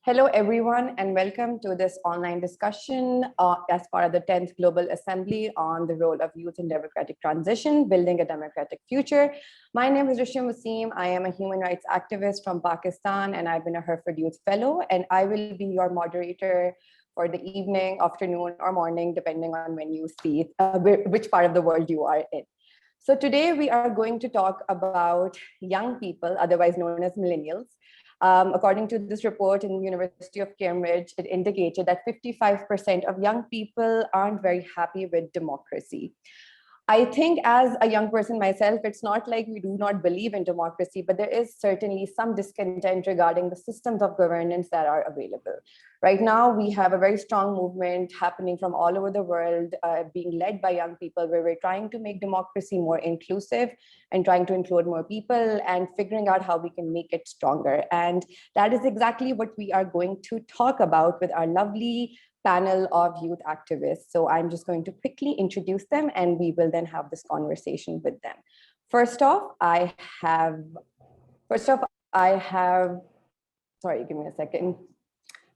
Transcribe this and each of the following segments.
Hello, everyone, and welcome to this online discussion as part of the 10th Global Assembly on the role of youth in democratic transition, building a democratic future. My name is Risham Waseem. I am a human rights activist from Pakistan, and I've been a Hereford Youth Fellow, and I will be your moderator for the evening, afternoon, or morning, depending on when you see which part of the world you are in. So today we are going to talk about young people, otherwise known as millennials. According to this report in the University of Cambridge, it indicated that 55% of young people aren't very happy with democracy. I think as a young person myself, it's not like we do not believe in democracy, but there is certainly some discontent regarding the systems of governance that are available. Right now, we have a very strong movement happening from all over the world, being led by young people, where we're trying to make democracy more inclusive and trying to include more people and figuring out how we can make it stronger. And that is exactly what we are going to talk about with our lovely panel of youth activists. So I'm just going to quickly introduce them and we will then have this conversation with them. First off, sorry, give me a second.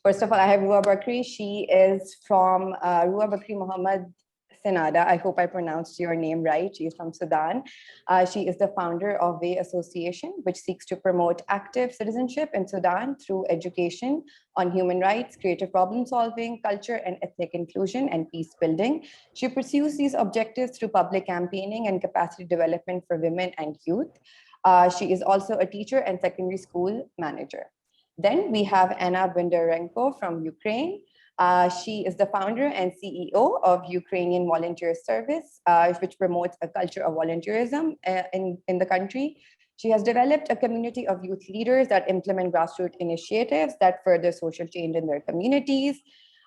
First of all, I have Ruaa Bakri. She is from Ruaa Bakri Mohamed Senada. I hope I pronounced your name right. She is from Sudan. She is the founder of Waey Association, which seeks to promote active citizenship in Sudan through education on human rights, creative problem solving, culture and ethnic inclusion, and peace building. She pursues these objectives through public campaigning and capacity development for women and youth. She is also a teacher and secondary school manager. Then we have Bindarenko from Ukraine. She is the founder and CEO of Ukrainian Volunteer Service, which promotes a culture of volunteerism in the country. She has developed a community of youth leaders that implement grassroots initiatives that further social change in their communities.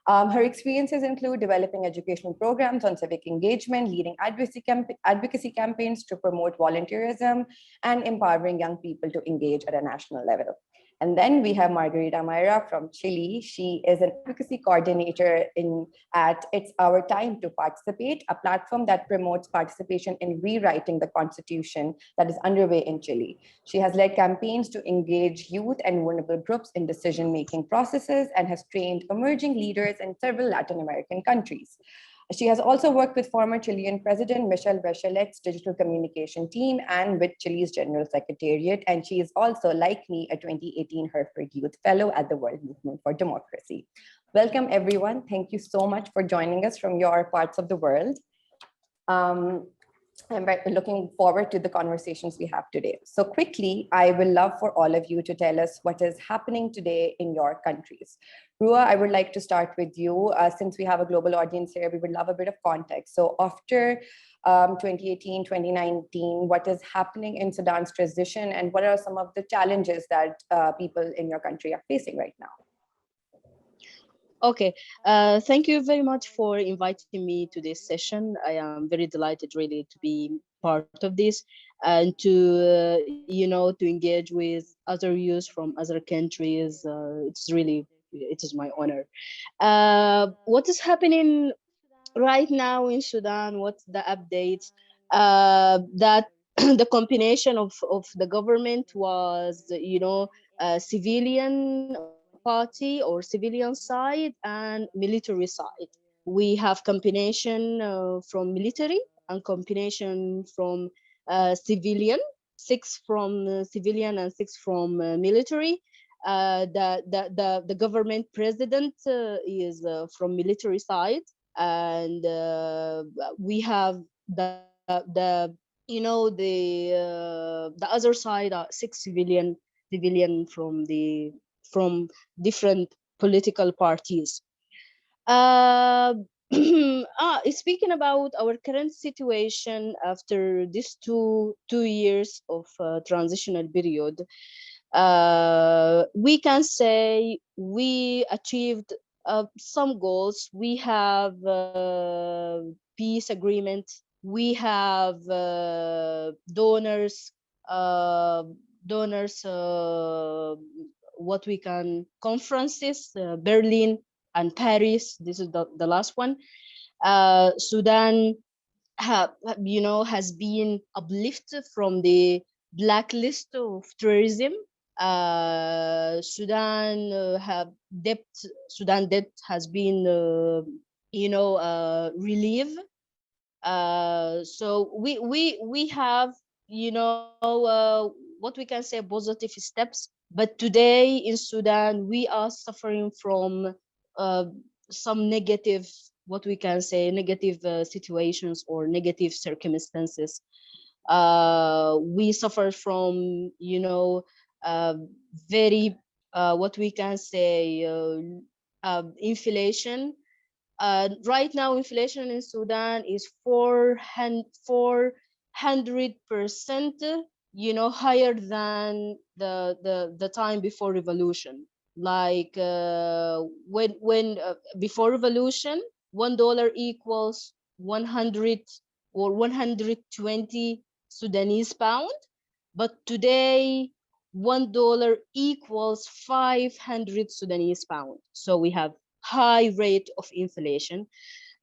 Her experiences include developing educational programs on civic engagement, leading advocacy campaigns to promote volunteerism, and empowering young people to engage at a national level. And then we have Margarita Maira from Chile. She is an advocacy coordinator at It's Our Time to Participate, a platform that promotes participation in rewriting the constitution that is underway in Chile. She has led campaigns to engage youth and vulnerable groups in decision-making processes and has trained emerging leaders in several Latin American countries. She has also worked with former Chilean President Michelle Bachelet's digital communication team and with Chile's General Secretariat. And she is also, like me, a 2018 Hereford Youth Fellow at the World Movement for Democracy. Welcome, everyone. Thank you so much for joining us from your parts of the world. I'm looking forward to the conversations we have today. So quickly, I will love for all of you to tell us what is happening today in your countries. Ruaa, I would like to start with you. Since we have a global audience here, we would love a bit of context. So after 2018, 2019, what is happening in Sudan's transition and what are some of the challenges that people in your country are facing right now? Okay, thank you very much for inviting me to this session. I am very delighted really to be part of this and to, to engage with other youth from other countries. It is my honor. What is happening right now in Sudan? What's the updates? That the combination of the government was, civilian party or civilian side and military side. We have combination from military and combination from civilian, 6 from civilian and 6 from military. The government president is from military side, and we have the other side are 6 civilian from different political parties. Speaking about our current situation after this two years of transitional period, we can say we achieved some goals. We have peace agreement. We have donors, what we can conferences, Berlin and Paris. This is the last one. Sudan has been uplifted from the blacklist of terrorism Sudan debt has been relieved. So we have what we can say positive steps, but today in Sudan we are suffering from uh, some negative, what we can say, negative situations or negative circumstances. We suffer from uh, very what we can say inflation. Right now, inflation in Sudan is 400%, higher than the time before revolution. Like when before revolution, $1 equals 100 or 120 Sudanese pound, but today $1 equals 500 Sudanese pound. So we have high rate of inflation.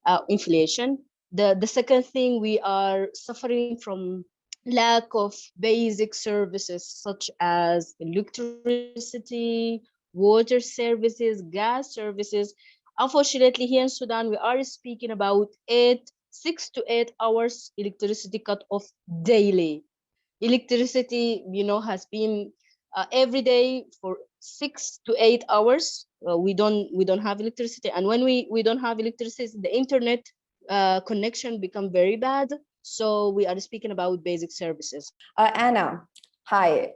The second thing, we are suffering from lack of basic services such as electricity, water services, gas services. Unfortunately, here in Sudan, we are speaking about 6 to 8 hours electricity cut off daily. Electricity, has been every day for 6 to 8 hours. We don't have electricity, and when we don't have electricity, the internet connection become very bad. So we are speaking about basic services. Anna, hi.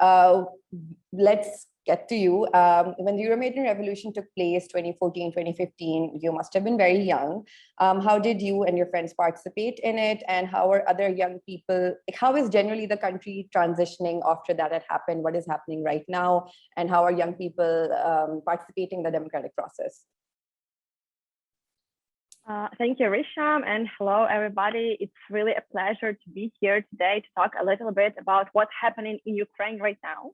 Let's get to you. When the Euromaidan Revolution took place, 2014, 2015, you must have been very young. How did you and your friends participate in it? And how are other young people, how is generally the country transitioning after that had happened? What is happening right now? And how are young people participating in the democratic process? Thank you, Risham, and hello, everybody. It's really a pleasure to be here today to talk a little bit about what's happening in Ukraine right now.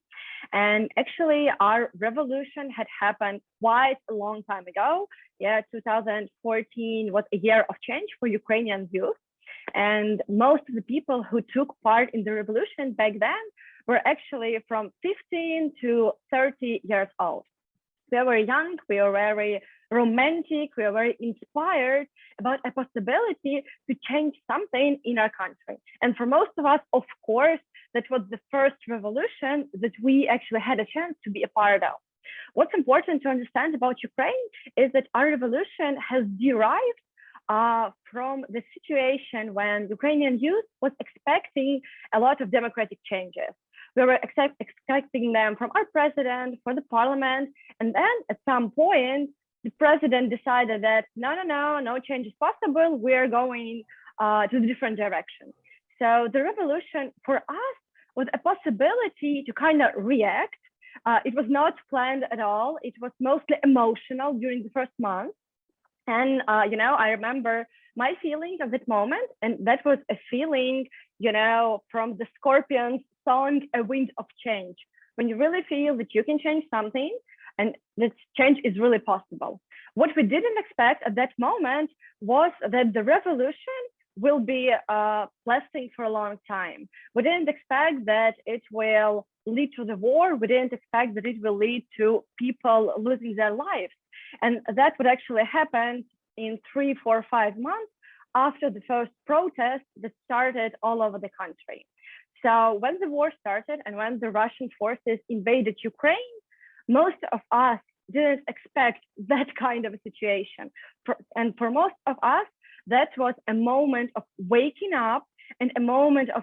And actually, our revolution had happened quite a long time ago. Yeah, 2014 was a year of change for Ukrainian youth. And most of the people who took part in the revolution back then were actually from 15 to 30 years old. We were young, we were very romantic, we were very inspired about a possibility to change something in our country. And for most of us, of course, that was the first revolution that we actually had a chance to be a part of. What's important to understand about Ukraine is that our revolution has derived from the situation when Ukrainian youth was expecting a lot of democratic changes. We were expecting them from our president, for the parliament, and then at some point, the president decided that no change is possible. We're going to a different direction. So the revolution for us was a possibility to kind of react. It was not planned at all. It was mostly emotional during the first month. And, I remember my feelings at that moment, and that was a feeling, from the Scorpions song, A Wind of Change, when you really feel that you can change something and that change is really possible. What we didn't expect at that moment was that the revolution will be lasting for a long time. We didn't expect that it will lead to the war. We didn't expect that it will lead to people losing their lives. And that would actually happen in 3, 4, 5 months after the first protest that started all over the country. So when the war started and when the Russian forces invaded Ukraine, most of us didn't expect that kind of a situation. And for most of us, that was a moment of waking up and a moment of,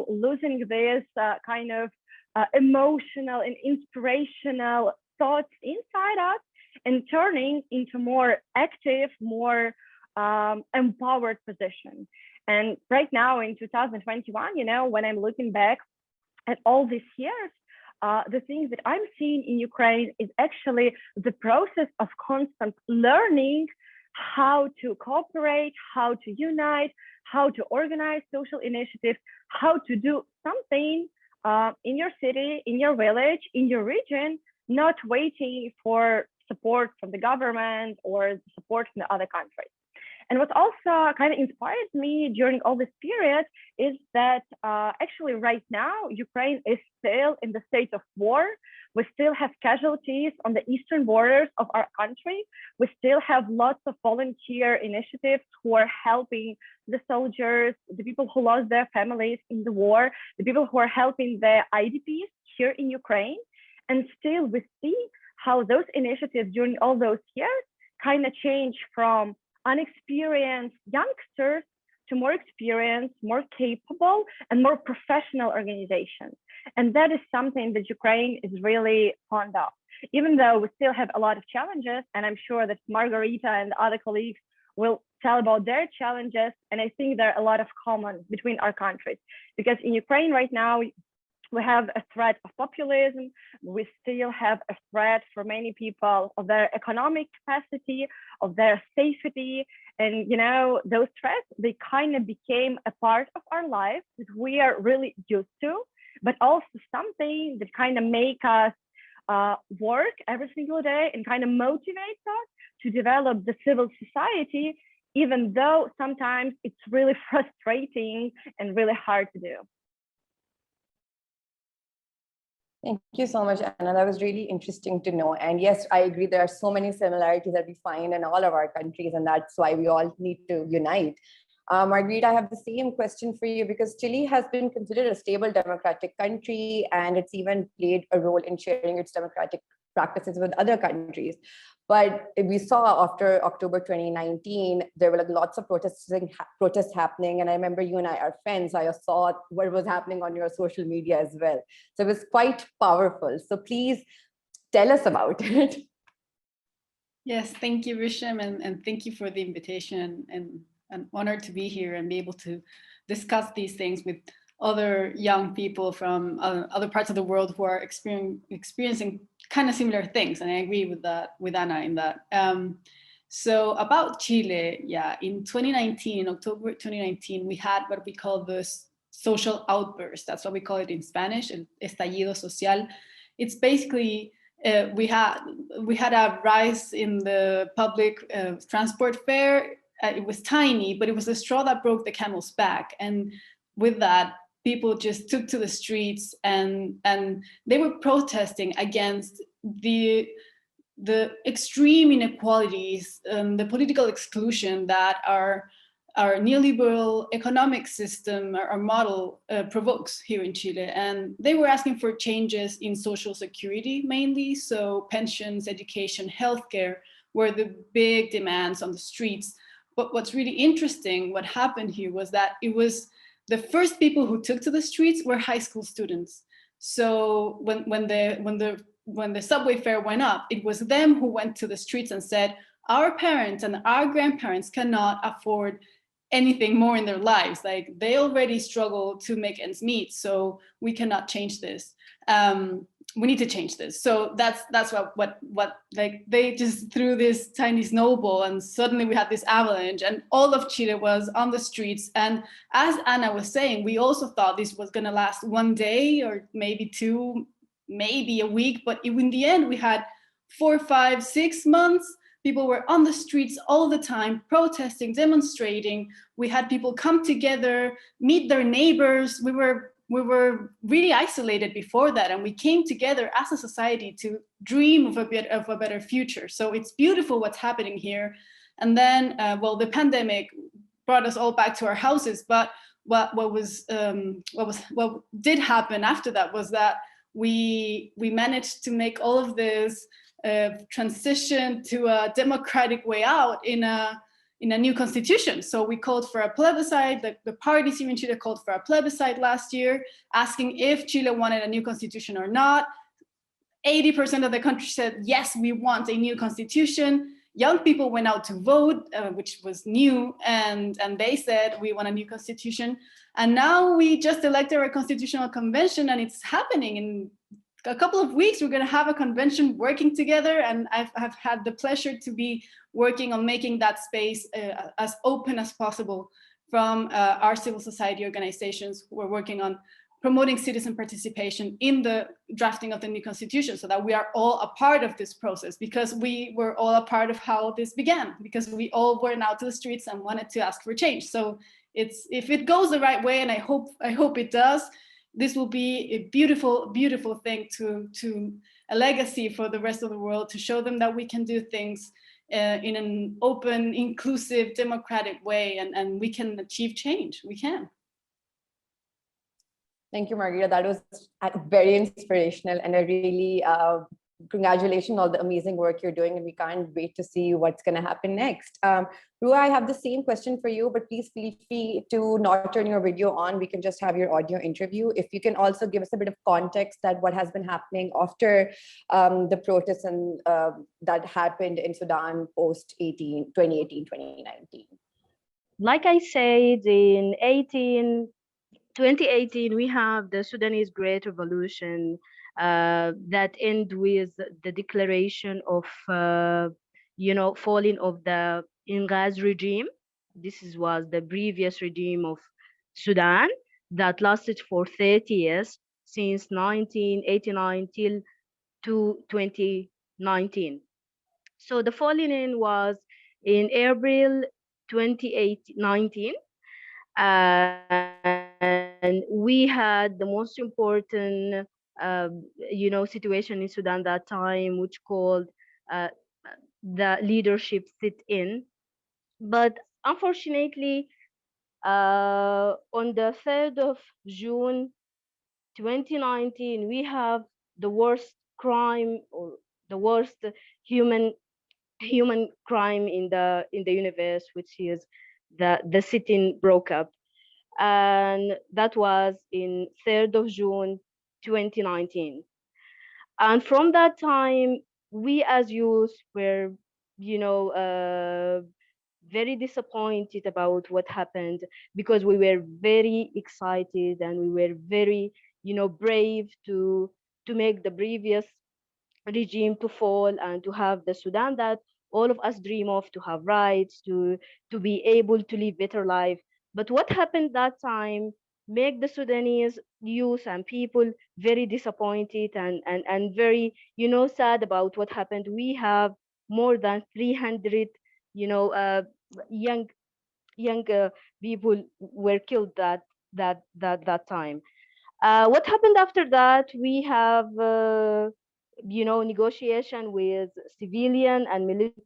losing this kind of emotional and inspirational thoughts inside us and turning into more active, more empowered position. And right now in 2021, when I'm looking back at all these years, the things that I'm seeing in Ukraine is actually the process of constant learning how to cooperate, how to unite, how to organize social initiatives, how to do something in your city, in your village, in your region, not waiting for support from the government or support from the other countries. And what also kind of inspired me during all this period is that actually right now, Ukraine is still in the state of war. We still have casualties on the eastern borders of our country. We still have lots of volunteer initiatives who are helping the soldiers, the people who lost their families in the war, the people who are helping the IDPs here in Ukraine. And still we see how those initiatives during all those years kind of change from unexperienced youngsters to more experienced, more capable, and more professional organizations. And that is something that Ukraine is really fond of. Even though we still have a lot of challenges, and I'm sure that Margarita and other colleagues will tell about their challenges, and I think there are a lot of common between our countries. Because in Ukraine right now, we have a threat of populism. We still have a threat for many people of their economic capacity, of their safety. And, you know, those threats, they kind of became a part of our lives that we are really used to, but also something that kind of make us work every single day and kind of motivates us to develop the civil society, even though sometimes it's really frustrating and really hard to do. Thank you so much, Anna. That was really interesting to know. And yes, I agree. There are so many similarities that we find in all of our countries, and that's why we all need to unite. Margarita, I have the same question for you because Chile has been considered a stable democratic country, and it's even played a role in sharing its democratic practices with other countries. But we saw after October 2019, there were like lots of protests happening. And I remember you and I are friends. I saw what was happening on your social media as well. So it was quite powerful. So please tell us about it. Yes, thank you, Risham, and thank you for the invitation. And an honor to be here and be able to discuss these things with other young people from other parts of the world who are experiencing kind of similar things. And I agree with that, with Anna in that. So about Chile, yeah, in 2019, in October 2019, we had what we call the social outburst. That's what we call it in Spanish, el estallido social. It's basically, we had a rise in the public transport fare. It was tiny, but it was the straw that broke the camel's back. And with that, people just took to the streets and they were protesting against the extreme inequalities, the political exclusion that our neoliberal economic system, our model provokes here in Chile. And they were asking for changes in social security mainly. So pensions, education, healthcare were the big demands on the streets. But what's really interesting, what happened here was that it was the first people who took to the streets were high school students. So when the subway fare went up, it was them who went to the streets and said, our parents and our grandparents cannot afford anything more in their lives. Like they already struggle to make ends meet, so we cannot change this. We need to change this. So that's what like they just threw this tiny snowball and suddenly we had this avalanche and all of Chile was on the streets. And as Anna was saying, we also thought this was gonna last one day or maybe two, maybe a week, but in the end we had 4, 5, 6 months. People were on the streets all the time, protesting, demonstrating. We had people come together, meet their neighbors. We were really isolated before that, and we came together as a society to dream of a better future. So it's beautiful what's happening here. And then, well, the pandemic brought us all back to our houses. But what did happen after that was that we managed to make all of this transition to a democratic way out in a new constitution. So we called for a plebiscite. The parties here in Chile called for a plebiscite last year, asking if Chile wanted a new constitution or not. 80% of the country said, yes, we want a new constitution. Young people went out to vote, which was new, and they said, we want a new constitution. And now we just elected a constitutional convention, and it's happening in a couple of weeks. We're going to have a convention working together, and I've had the pleasure to be working on making that space as open as possible from our civil society organizations who are working on promoting citizen participation in the drafting of the new constitution, so that we are all a part of this process, because we were all a part of how this began, because we all went out to the streets and wanted to ask for change. So if it goes the right way, and I hope it does, this will be a beautiful, beautiful thing to a legacy for the rest of the world, to show them that we can do things in an open, inclusive, democratic way, and we can achieve change. We can. Thank you, Margarita. That was very inspirational, and a really congratulations on all the amazing work you're doing, and we can't wait to see what's going to happen next. Ruaa, I have the same question for you, but please feel free to not turn your video on. We can just have your audio interview. If you can also give us a bit of context that what has been happening after the protests and that happened in Sudan post 2018, 2019. Like I said, in 2018, we have the Sudanese Great Revolution that end with the declaration of, falling of the Inghaz regime. This was the previous regime of Sudan that lasted for 30 years, since 1989 till to 2019. So the falling in was in April 2019. And we had the most important, situation in Sudan that time, which called the leadership sit-in. But unfortunately, on the 3rd of June 2019, we have the worst crime, or the worst human crime in the universe, which is the sit-in broke up. And that was in 3rd of June 2019. And from that time, we as youth were, very disappointed about what happened, because we were very excited and we were very, brave to make the previous regime to fall and to have the Sudan that all of us dream of, to have rights, to be able to live better life. But what happened that time make the Sudanese youth and people very disappointed and very, sad about what happened. We have more than 300, young people were killed that time. What happened after that? We have, negotiation with civilian and military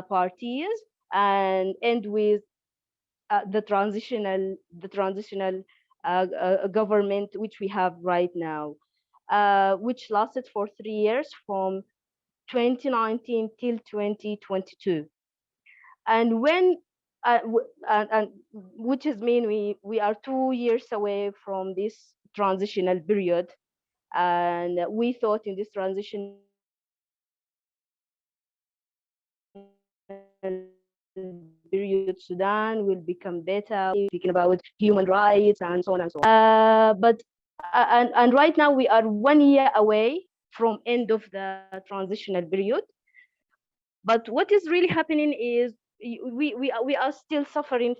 parties, and end with the transitional government which we have right now, which lasted for 3 years, from 2019 till 2022. And when and which is mean we are 2 years away from this transitional period, and we thought in this transitional period Sudan will become better, speaking about human rights and so on and so on. But and right now we are 1 year away from end of the transitional period. But what is really happening is we are still suffering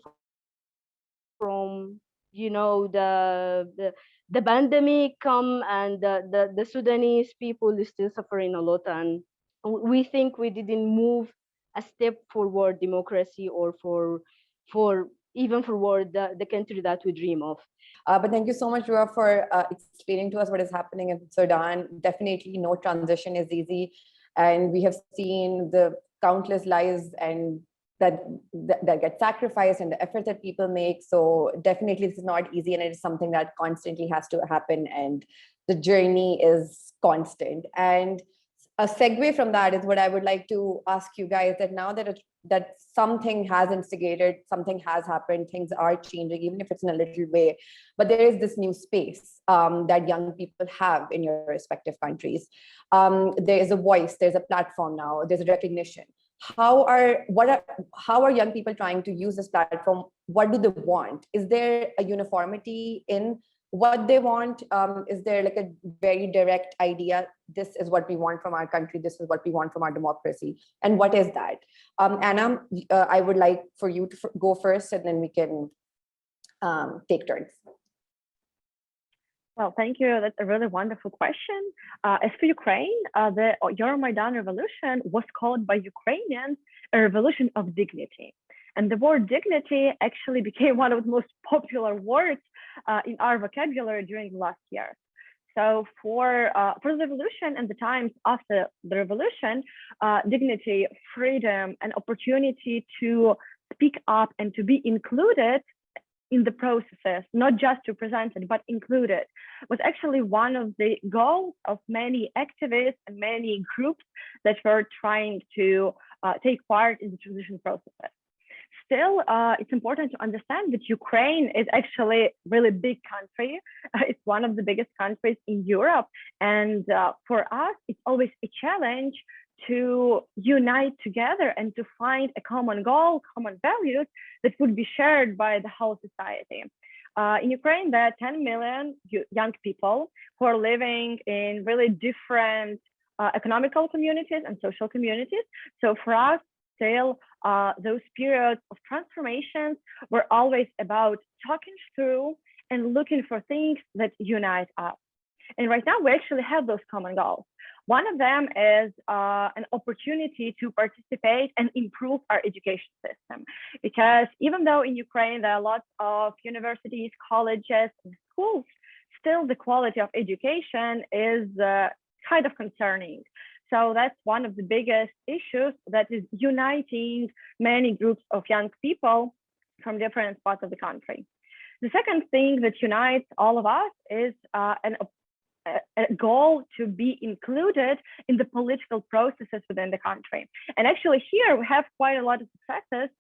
from, the pandemic come, and the Sudanese people is still suffering a lot, and we think we didn't move a step forward democracy, or for even forward the country that we dream of. But thank you so much, Ruaa, for explaining to us what is happening in Sudan. Definitely no transition is easy, and we have seen the countless lives and that get sacrificed and the effort that people make. So definitely this is not easy, and it is something that constantly has to happen, and the journey is constant. And a segue from that is what I would like to ask you guys, that now that something has instigated, something has happened, things are changing, even if it's in a little way, but there is this new space that young people have in your respective countries. There is a voice, there's a platform now, there's a recognition. How are young people trying to use this platform? What do they want? Is there a uniformity in what they want? Is there like a very direct idea? This is what we want from our country. This is what we want from our democracy. And what is that? Anna, I would like for you to go first, and then we can take turns. Well, thank you. That's a really wonderful question. As for Ukraine, the Euromaidan revolution was called by Ukrainians a revolution of dignity. And the word dignity actually became one of the most popular words in our vocabulary during the last year. So for the revolution and the times after the revolution, dignity, freedom, and opportunity to speak up and to be included in the processes, not just represented, but included, was actually one of the goals of many activists and many groups that were trying to take part in the transition processes. Still, it's important to understand that Ukraine is actually a really big country. It's one of the biggest countries in Europe. And for us, it's always a challenge to unite together and to find a common goal, common values that would be shared by the whole society. In Ukraine, there are 10 million young people who are living in really different economical communities and social communities. So for us, still, those periods of transformations were always about talking through and looking for things that unite us. And right now, we actually have those common goals. One of them is an opportunity to participate and improve our education system. Because even though in Ukraine, there are lots of universities, colleges, and schools, still the quality of education is kind of concerning. So that's one of the biggest issues that is uniting many groups of young people from different parts of the country. The second thing that unites all of us is a goal to be included in the political processes within the country. And actually here we have quite a lot of successes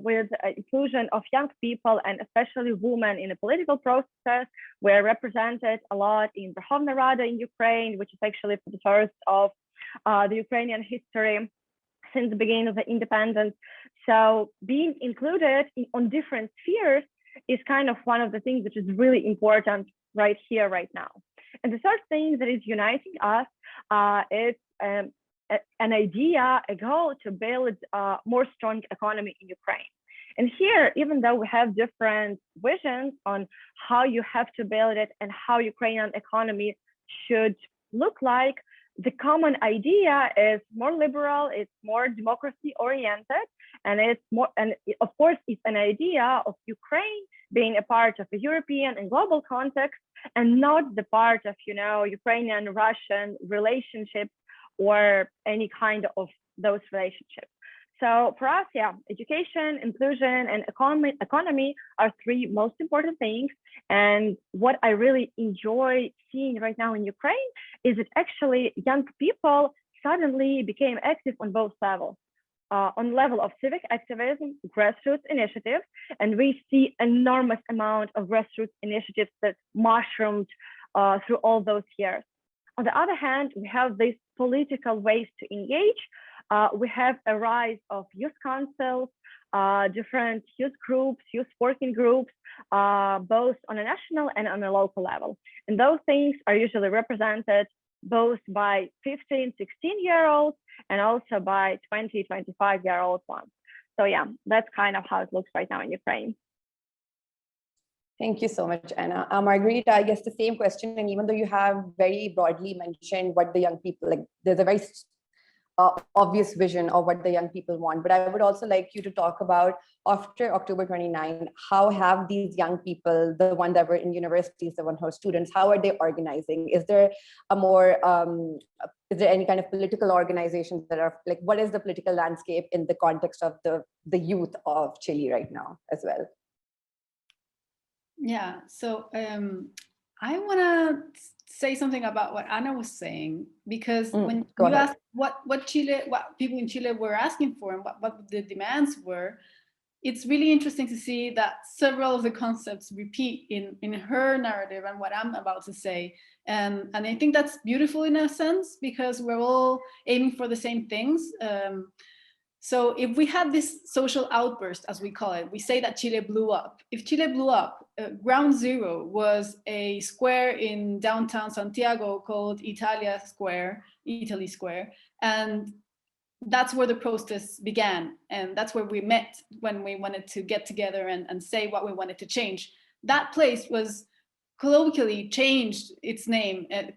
with inclusion of young people and especially women in the political process. We're represented a lot in Verkhovna Rada in Ukraine, which is actually for the first of the Ukrainian history since the beginning of the independence. So being included on different spheres is kind of one of the things which is really important right here, right now. And the third thing that is uniting us is an idea, a goal to build a more strong economy in Ukraine. And here, even though we have different visions on how you have to build it and how Ukrainian economy should look like, the common idea is more liberal, it's more democracy oriented, and it's more, and of course, it's an idea of Ukraine being a part of a European and global context, and not the part of, you know, Ukrainian-Russian relationships or any kind of those relationships. So for us, yeah, education, inclusion, and economy are three most important things. And what I really enjoy seeing right now in Ukraine is that actually young people suddenly became active on both levels. On level of civic activism, grassroots initiatives, and we see enormous amount of grassroots initiatives that mushroomed through all those years. On the other hand, we have these political ways to engage. We have a rise of youth councils, different youth groups, youth working groups, both on a national and on a local level. And those things are usually represented both by 15, 16-year-olds and also by 20, 25-year-old ones. So yeah, that's kind of how it looks right now in Ukraine. Thank you so much, Anna. Margarita, I guess the same question, and even though you have very broadly mentioned what the young people, like there's a very obvious vision of what the young people want, but I would also like you to talk about after October 29, how have these young people, the ones that were in universities, the ones who are students, how are they organizing? Is there a more, is there any kind of political organizations that are like, what is the political landscape in the context of the youth of Chile right now as well? Yeah, so I want to say something about what Anna was saying, because when you asked what people in Chile were asking for and what the demands were, it's really interesting to see that several of the concepts repeat in her narrative and what I'm about to say. And I think that's beautiful in a sense, because we're all aiming for the same things. So if we had this social outburst, as we call it, we say that Chile blew up. If Chile blew up, ground zero was a square in downtown Santiago called Italy Square. And that's where the protests began. And that's where we met when we wanted to get together and say what we wanted to change. That place was colloquially changed its name and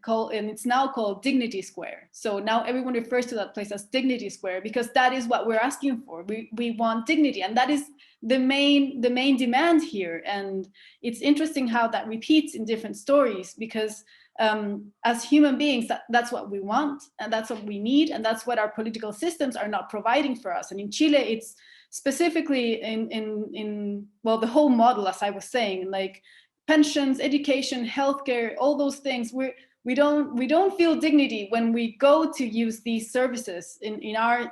it's now called Dignity Square. So now everyone refers to that place as Dignity Square because that is what we're asking for. We want dignity, and that is the main demand here. And it's interesting how that repeats in different stories because as human beings, that's what we want, and that's what we need, and that's what our political systems are not providing for us. And in Chile, it's specifically in well, the whole model, as I was saying, like pensions, education, healthcare, all those things. We don't feel dignity when we go to use these services in our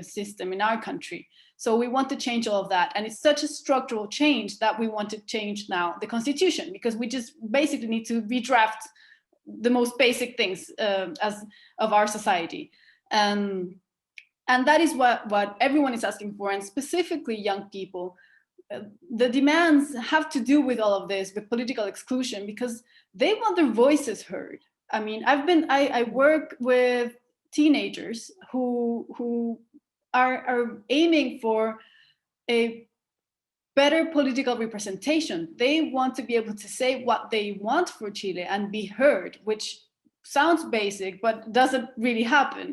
system, in our country. So we want to change all of that, and it's such a structural change that we want to change now the constitution, because we just basically need to redraft the most basic things of our society. And that is what everyone is asking for, and specifically young people. The demands have to do with all of this, with political exclusion, because they want their voices heard. I mean, I work with teenagers who are aiming for a better political representation. They want to be able to say what they want for Chile and be heard, which sounds basic, but doesn't really happen.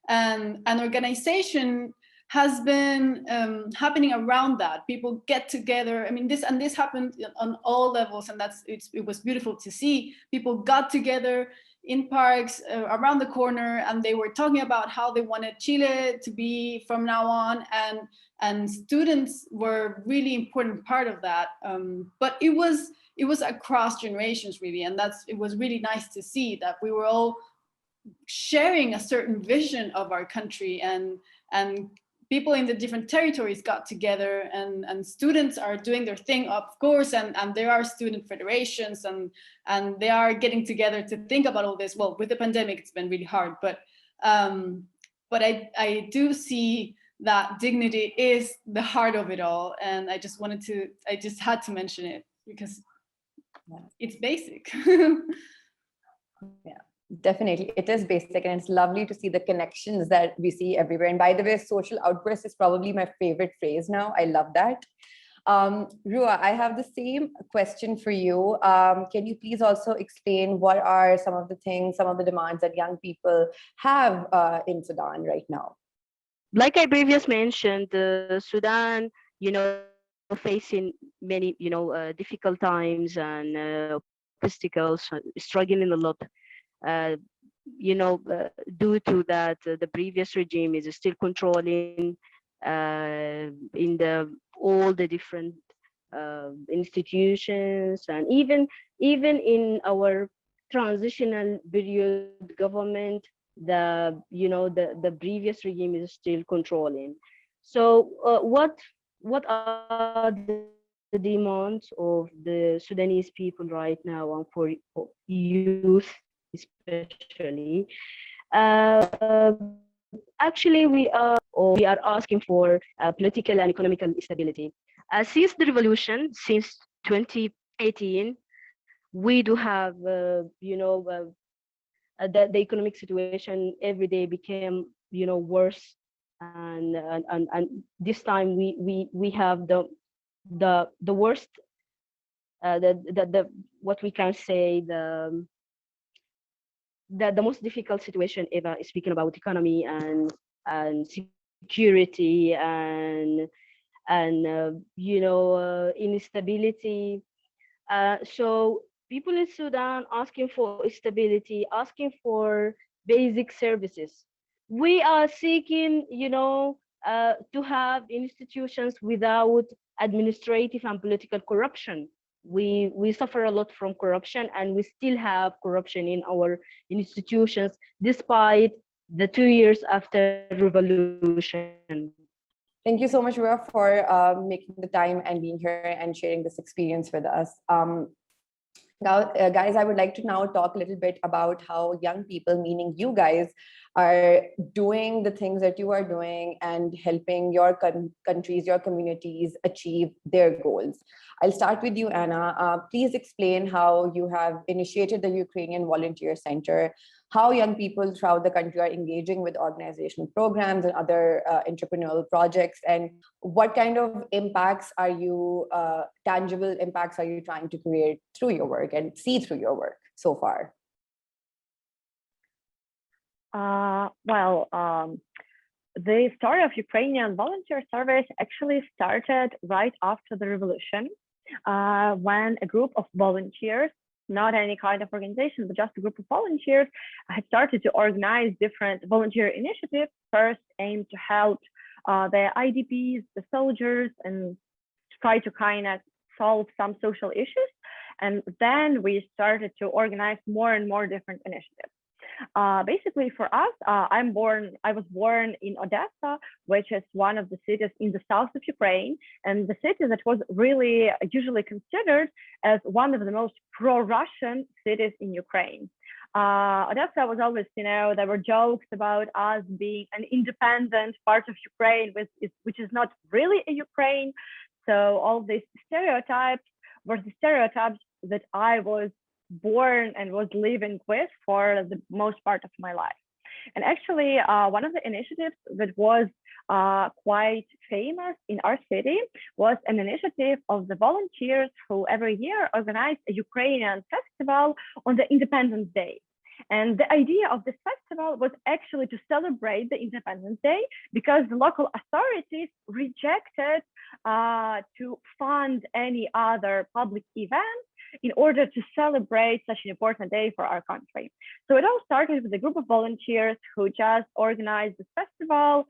And an organization has been happening around that. People get together. I mean, this happened on all levels, and it was beautiful to see. People got together in parks around the corner, and they were talking about how they wanted Chile to be from now on, and students were a really important part of that. But it was across generations, really, and it was really nice to see that we were all sharing a certain vision of our country, and people in the different territories got together, and students are doing their thing, of course, and there are student federations, and they are getting together to think about all this. Well, with the pandemic, it's been really hard, but I do see that dignity is the heart of it all, and I just had to mention it because it's basic. Yeah. Definitely, it is basic, and it's lovely to see the connections that we see everywhere. And by the way, social outburst is probably my favorite phrase now. I love that. Ruaa, I have the same question for you. Can you please also explain what are some of the demands that young people have in Sudan right now? Like I previously mentioned, Sudan, facing many, difficult times and obstacles, struggling a lot. Due to that, the previous regime is still controlling in all the different institutions, and even in our transitional period government, the previous regime is still controlling. So what are the demands of the Sudanese people right now, and for youth especially? Actually, we are asking for political and economical stability. Since the revolution, since 2018, we do have, the economic situation every day became, worse, and this time we have the worst, the what we can say, the most difficult situation ever, speaking about economy and security and instability. So people in Sudan asking for stability, asking for basic services. We are seeking, to have institutions without administrative and political corruption. We suffer a lot from corruption, and we still have corruption in our institutions despite the 2 years after revolution. Thank you so much, Ruaa, for making the time and being here and sharing this experience with us. Now, guys, I would like to now talk a little bit about how young people, meaning you guys, are doing the things that you are doing and helping your countries, your communities achieve their goals. I'll start with you, Anna. Please explain how you have initiated the Ukrainian Volunteer Center. how young people throughout the country are engaging with organizational programs and other entrepreneurial projects, and what kind of impacts are you, tangible impacts are you trying to create through your work and see through your work so far? The story of Ukrainian volunteer service actually started right after the revolution, when a group of volunteers, not any kind of organization, but just a group of volunteers, had started to organize different volunteer initiatives, first aimed to help the IDPs, the soldiers, and try to kind of solve some social issues. And then we started to organize more and more different initiatives. Basically for us, I was born in Odessa, which is one of the cities in the south of Ukraine, and the city that was really usually considered as one of the most pro-Russian cities in Ukraine. Odessa was always, there were jokes about us being an independent part of Ukraine, which is not really a Ukraine. So all these stereotypes were the stereotypes that I was born and was living with for the most part of my life. And actually, one of the initiatives that was quite famous in our city was an initiative of the volunteers who every year organized a Ukrainian festival on the Independence Day. And the idea of this festival was actually to celebrate the Independence Day, because the local authorities rejected to fund any other public event in order to celebrate such an important day for our country. So it all started with a group of volunteers who just organized this festival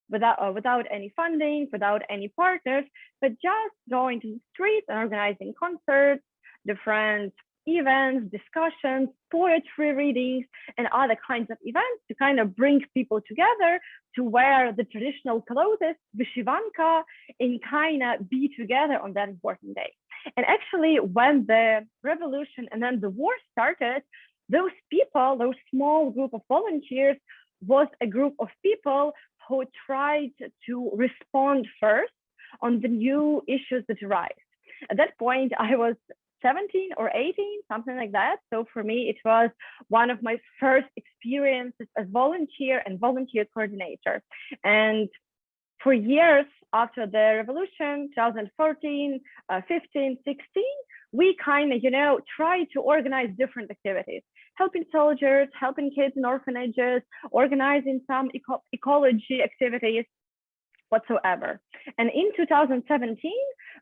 without any funding, without any partners, but just going to the streets and organizing concerts, different events, discussions, poetry readings, and other kinds of events to kind of bring people together to wear the traditional clothes, vyshivanka, and kind of be together on that important day. And actually, when the revolution and then the war started, those people, those small group of volunteers, was a group of people who tried to respond first on the new issues that arise. At that point, I was 17 or 18, something like that. So for me, it was one of my first experiences as volunteer and volunteer coordinator. And for years after the revolution, 2014, 15, 16, we kind of, tried to organize different activities, helping soldiers, helping kids in orphanages, organizing some ecology activities, whatsoever. And in 2017,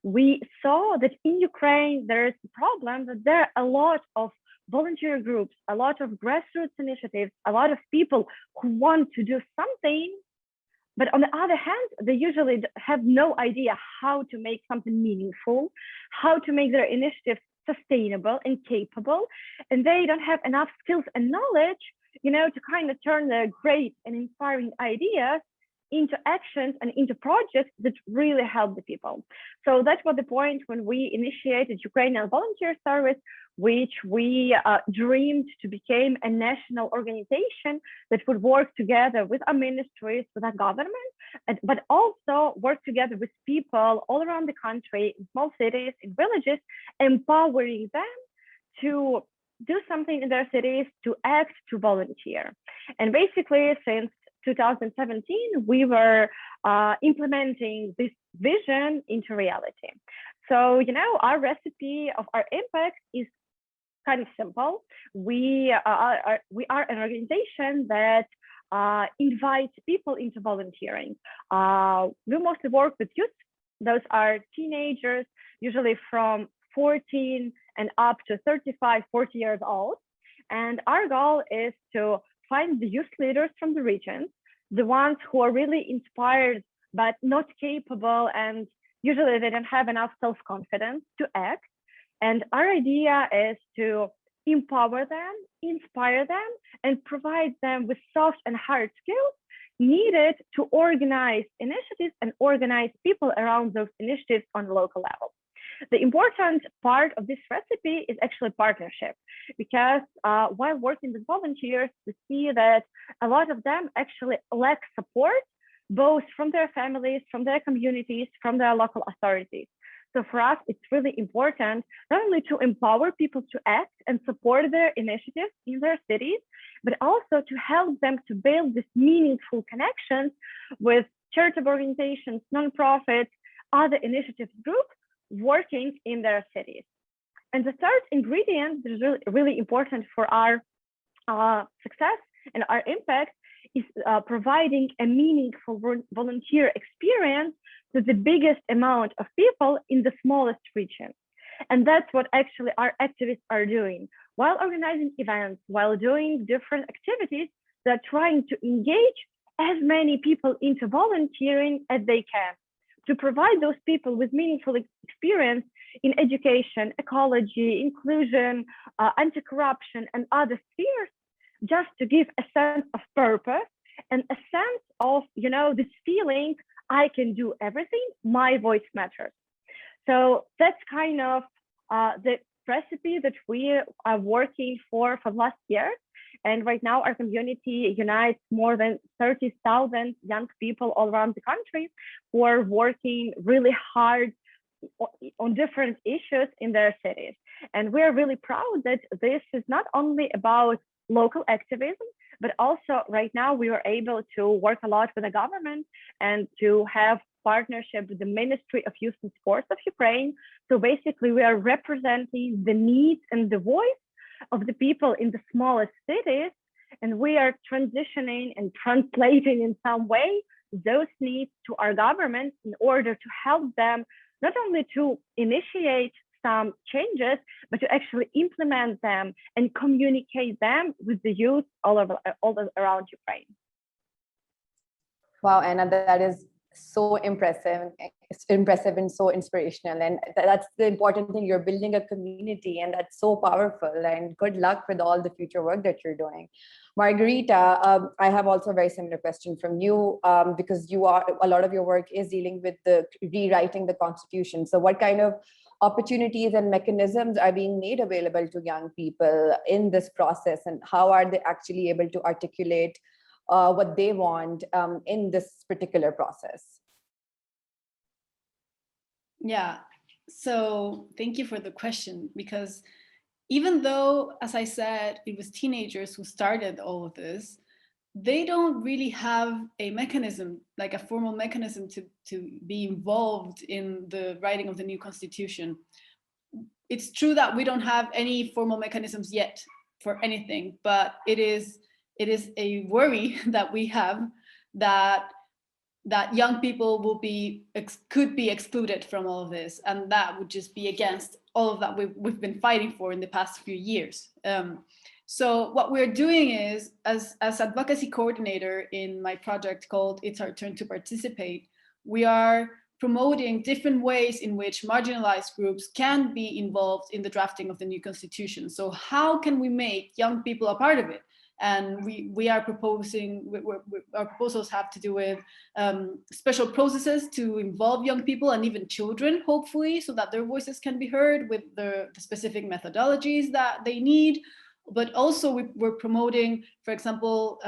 we saw that in Ukraine, there is a problem that there are a lot of volunteer groups, a lot of grassroots initiatives, a lot of people who want to do something. But on the other hand, they usually have no idea how to make something meaningful, how to make their initiatives sustainable and capable. And they don't have enough skills and knowledge, to kind of turn their great and inspiring ideas into actions and into projects that really help the people. So that was the point when we initiated Ukrainian Volunteer Service, which we dreamed to become a national organization that would work together with our ministries, with our government, but also work together with people all around the country, in small cities, in villages, empowering them to do something in their cities, to act, to volunteer. And basically, since 2017, we were implementing this vision into reality. So, our recipe of our impact is kind of simple. We are an organization that invites people into volunteering. We mostly work with youth. Those are teenagers, usually from 14 and up to 35, 40 years old. And our goal is to find the youth leaders from the regions, the ones who are really inspired but not capable, and usually they don't have enough self-confidence to act. And our idea is to empower them, inspire them, and provide them with soft and hard skills needed to organize initiatives and organize people around those initiatives on the local level. The important part of this recipe is actually partnership, because while working with volunteers, we see that a lot of them actually lack support, both from their families, from their communities, from their local authorities. So for us, it's really important not only to empower people to act and support their initiatives in their cities, but also to help them to build this meaningful connections with charitable organizations, nonprofits, other initiative groups working in their cities. And the third ingredient that is really important for our success and our impact is providing a meaningful volunteer experience to the biggest amount of people in the smallest region. And that's what actually our activists are doing. While organizing events, while doing different activities, they're trying to engage as many people into volunteering as they can, to provide those people with meaningful experience in education, ecology, inclusion, anti-corruption, and other spheres, just to give a sense of purpose and a sense of, this feeling, I can do everything, my voice matters. So that's kind of the recipe that we are working for the last year. And right now our community unites more than 30,000 young people all around the country who are working really hard on different issues in their cities. And we're really proud that this is not only about local activism, but also right now we were able to work a lot with the government and to have partnership with the Ministry of Youth and Sports of Ukraine. So basically we are representing the needs and the voice of the people in the smallest cities, and we are transitioning and translating in some way those needs to our government in order to help them not only to initiate some changes, but to actually implement them and communicate them with the youth all around Ukraine. Wow, Anna, that is so impressive and so inspirational. And that's the important thing. You're building a community, and that's so powerful. And good luck with all the future work that you're doing. Margarita, I have also a very similar question from you, because a lot of your work is dealing with the rewriting the Constitution. So what kind of opportunities and mechanisms are being made available to young people in this process, and how are they actually able to articulate what they want in this particular process? Yeah, so thank you for the question, because even though, as I said, it was teenagers who started all of this, they don't really have a mechanism, like a formal mechanism to be involved in the writing of the new constitution. It's true that we don't have any formal mechanisms yet for anything, but it is a worry that we have that young people could be excluded from all of this, and that would just be against all of that we've been fighting for in the past few years. So what we're doing is, as advocacy coordinator in my project called It's Our Turn to Participate, we are promoting different ways in which marginalized groups can be involved in the drafting of the new constitution. So how can we make young people a part of it? And we are proposing, our proposals have to do with special processes to involve young people and even children, hopefully, so that their voices can be heard with the specific methodologies that they need. But also we're promoting, for example,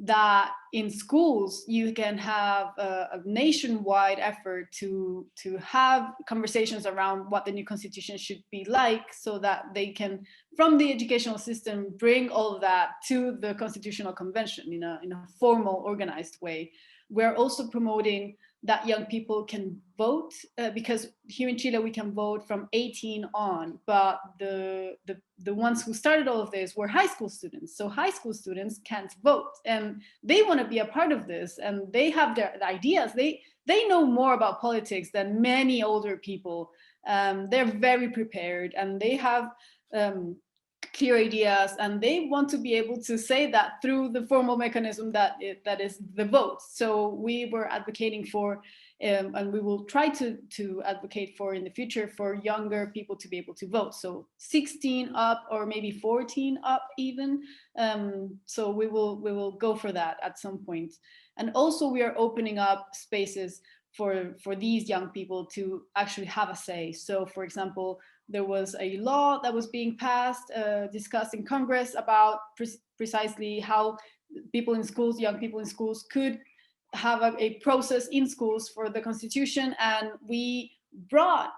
that in schools you can have a nationwide effort to have conversations around what the new constitution should be like, so that they can, from the educational system, bring all of that to the Constitutional Convention in a formal, organized way. We're also promoting that young people can vote, because here in Chile we can vote from 18 on, but the ones who started all of this were high school students. So high school students can't vote, and they want to be a part of this, and they have their ideas. They know more about politics than many older people. They're very prepared, and they have clear ideas, and they want to be able to say that through the formal mechanism that is the vote. So we were advocating for, and we will try to advocate for in the future, for younger people to be able to vote. So 16 up, or maybe 14 up even. So we will go for that at some point. And also we are opening up spaces for these young people to actually have a say. So for example, there was a law that was being passed, discussed in Congress about precisely how people in schools, young people in schools, could have a process in schools for the Constitution. And we brought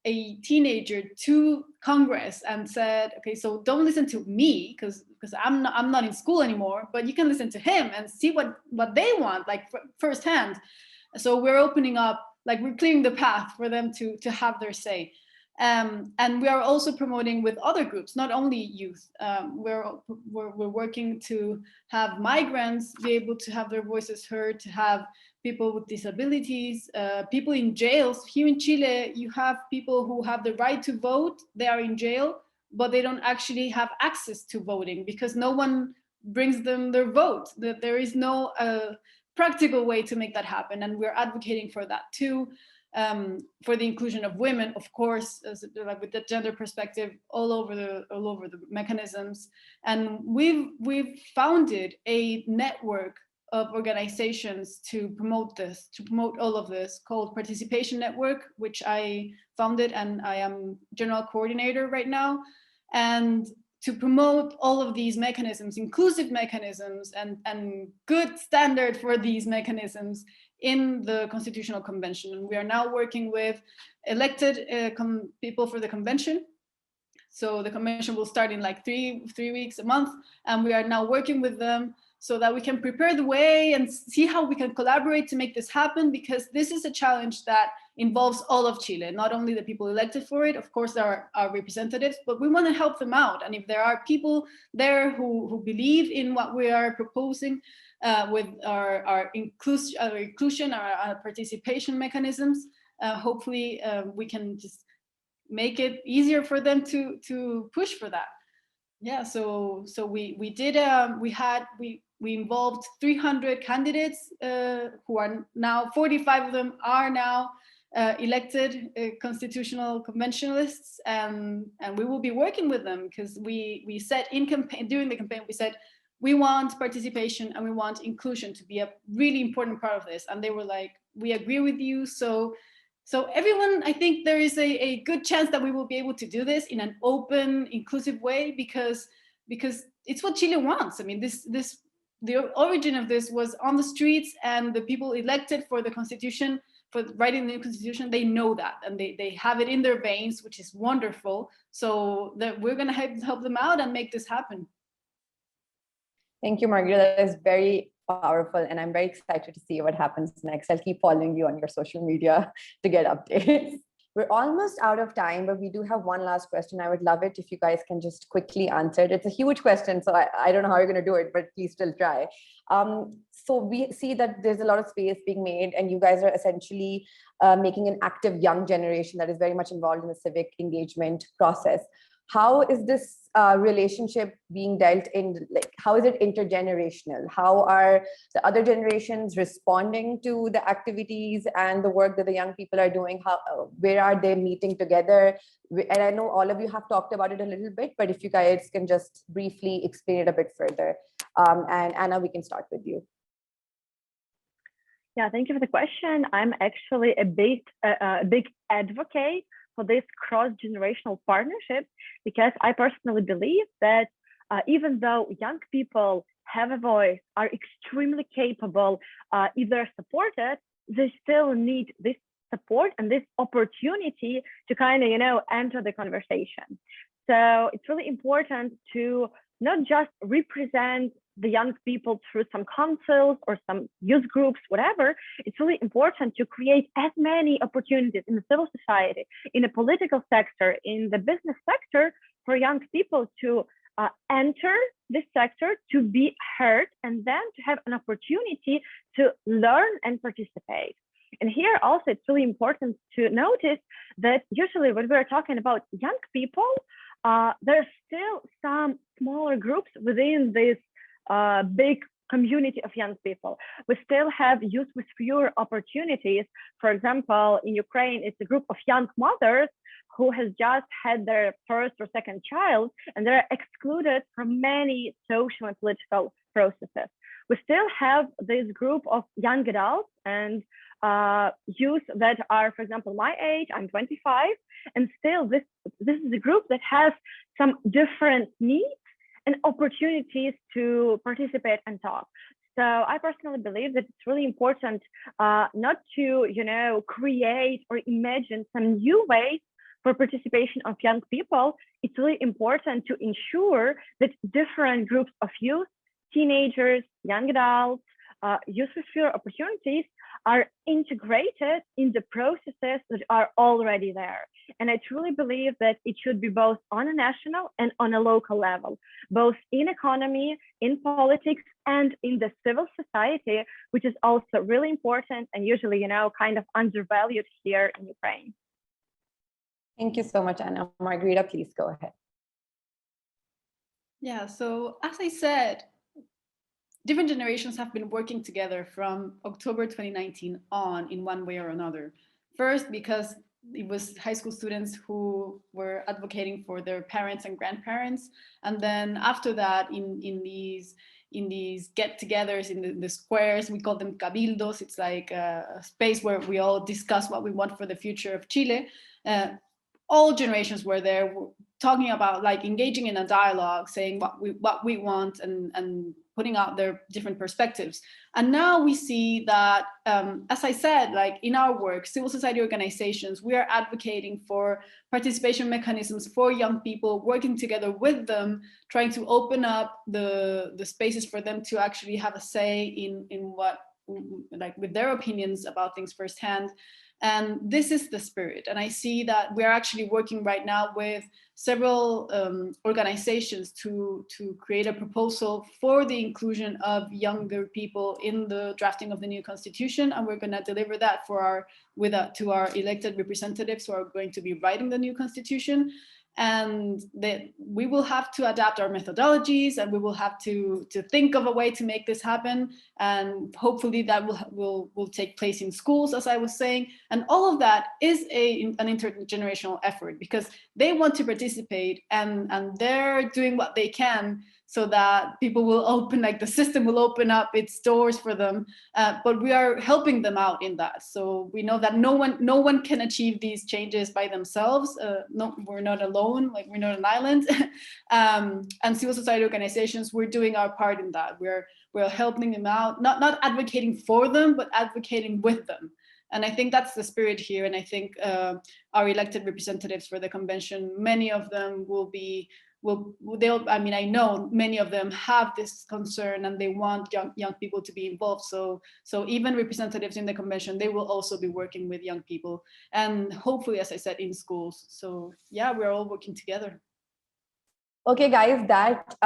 a teenager to Congress and said, okay, so don't listen to me because I'm not in school anymore, but you can listen to him and see what they want, like firsthand. So we're opening up, like we're clearing the path for them to have their say. And we are also promoting with other groups, not only youth. We're working to have migrants be able to have their voices heard, to have people with disabilities, people in jails. Here in Chile, you have people who have the right to vote. They are in jail, but they don't actually have access to voting because no one brings them their vote. That there is no practical way to make that happen, and we're advocating for that too. For the inclusion of women, of course, like with the gender perspective all over the mechanisms. And we've founded a network of organizations to promote all of this, called Participation Network, which I founded, and I am general coordinator right now. And to promote all of these mechanisms, inclusive mechanisms, and good standard for these mechanisms in the Constitutional Convention. And we are now working with elected people for the convention. So the convention will start in like three weeks, a month, and we are now working with them so that we can prepare the way and see how we can collaborate to make this happen, because this is a challenge that involves all of Chile, not only the people elected for it. Of course, there are our representatives, but we want to help them out. And if there are people there who believe in what we are proposing with our inclusion, our participation mechanisms, hopefully we can just make it easier for them to push for that. Yeah, so we involved 300 candidates who are now, 45 of them are now elected constitutional conventionalists, and we will be working with them because we said during the campaign, we said we want participation and we want inclusion to be a really important part of this, and they were like, we agree with you. So everyone, I think there is a good chance that we will be able to do this in an open, inclusive way, because it's what Chile wants. I mean, the origin of this was on the streets, and the people elected for the constitution, for writing the new constitution, they know that, and they have it in their veins, which is wonderful. So that we're gonna help them out and make this happen. Thank you, Margarita. That is very powerful, and I'm very excited to see what happens next. I'll keep following you on your social media to get updates. We're almost out of time, but we do have one last question. I would love it if you guys can just quickly answer it. It's a huge question, so I don't know how you're going to do it, but please still try. So we see that there's a lot of space being made, and you guys are essentially making an active young generation that is very much involved in the civic engagement process. How is this relationship being dealt in? Like, how is it intergenerational? How are the other generations responding to the activities and the work that the young people are doing? Where are they meeting together? And I know all of you have talked about it a little bit, but if you guys can just briefly explain it a bit further. And Anna, we can start with you. Yeah, thank you for the question. I'm actually a big advocate for this cross-generational partnership, because I personally believe that even though young people have a voice, are extremely capable, if they're supported, they still need this support and this opportunity to kind of, enter the conversation. So it's really important to not just represent the young people through some councils or some youth groups, whatever. It's really important to create as many opportunities in the civil society, in the political sector, in the business sector, for young people to enter this sector, to be heard, and then to have an opportunity to learn and participate. And here also, it's really important to notice that usually when we're talking about young people, there's still some smaller groups within this big community of young people. We still have youth with fewer opportunities. For example, in Ukraine, it's a group of young mothers who has just had their first or second child, and they're excluded from many social and political processes. We still have this group of young adults and youth that are, for example, my age. I'm 25, and still this is a group that has some different needs and opportunities to participate and talk. So I personally believe that it's really important not to, create or imagine some new ways for participation of young people. It's really important to ensure that different groups of youth, teenagers, young adults, youth with fewer opportunities are integrated in the processes that are already there. And I truly believe that it should be both on a national and on a local level, both in economy, in politics, and in the civil society, which is also really important and usually, kind of undervalued here in Ukraine. Thank you so much, Anna. Margarita, please go ahead. Yeah, so as I said, different generations have been working together from October 2019 on in one way or another. First, because it was high school students who were advocating for their parents and grandparents. And then after that, in these get-togethers in the squares, we call them cabildos. It's like a space where we all discuss what we want for the future of Chile. All generations were there talking about, like, engaging in a dialogue, saying what we want and putting out their different perspectives. And now we see that, as I said, like in our work, civil society organizations, we are advocating for participation mechanisms for young people, working together with them, trying to open up the spaces for them to actually have a say in what, like, with their opinions about things firsthand. And this is the spirit. And I see that we're actually working right now with several organizations to create a proposal for the inclusion of younger people in the drafting of the new constitution. And we're going to deliver that to our elected representatives who are going to be writing the new constitution. And that we will have to adapt our methodologies, and we will have to think of a way to make this happen. And hopefully that will take place in schools, as I was saying. And all of that is an intergenerational effort, because they want to participate, and they're doing what they can so that people will open, like the system will open up its doors for them. But we are helping them out in that. So we know that no one can achieve these changes by themselves. No, we're not alone, like we're not an island. And civil society organizations, we're doing our part in that. We're helping them out, not advocating for them, but advocating with them. And I think that's the spirit here. And I think our elected representatives for the convention, many of them I know many of them have this concern, and they want young people to be involved. So even representatives in the convention, they will also be working with young people, and hopefully, as I said, in schools. So yeah, we're all working together. Okay, guys, that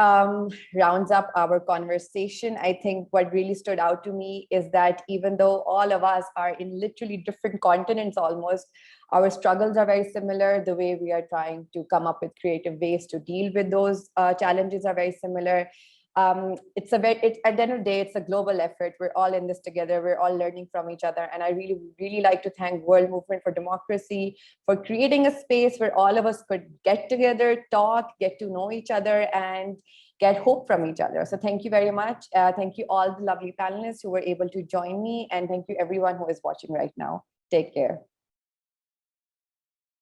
rounds up our conversation. I think what really stood out to me is that even though all of us are in literally different continents almost, our struggles are very similar. The way we are trying to come up with creative ways to deal with those challenges are very similar. At the end of the day, it's a global effort. We're all in this together. We're all learning from each other. And I really, really like to thank World Movement for Democracy for creating a space where all of us could get together, talk, get to know each other, and get hope from each other. So thank you very much. Thank you all the lovely panelists who were able to join me. And thank you everyone who is watching right now. Take care.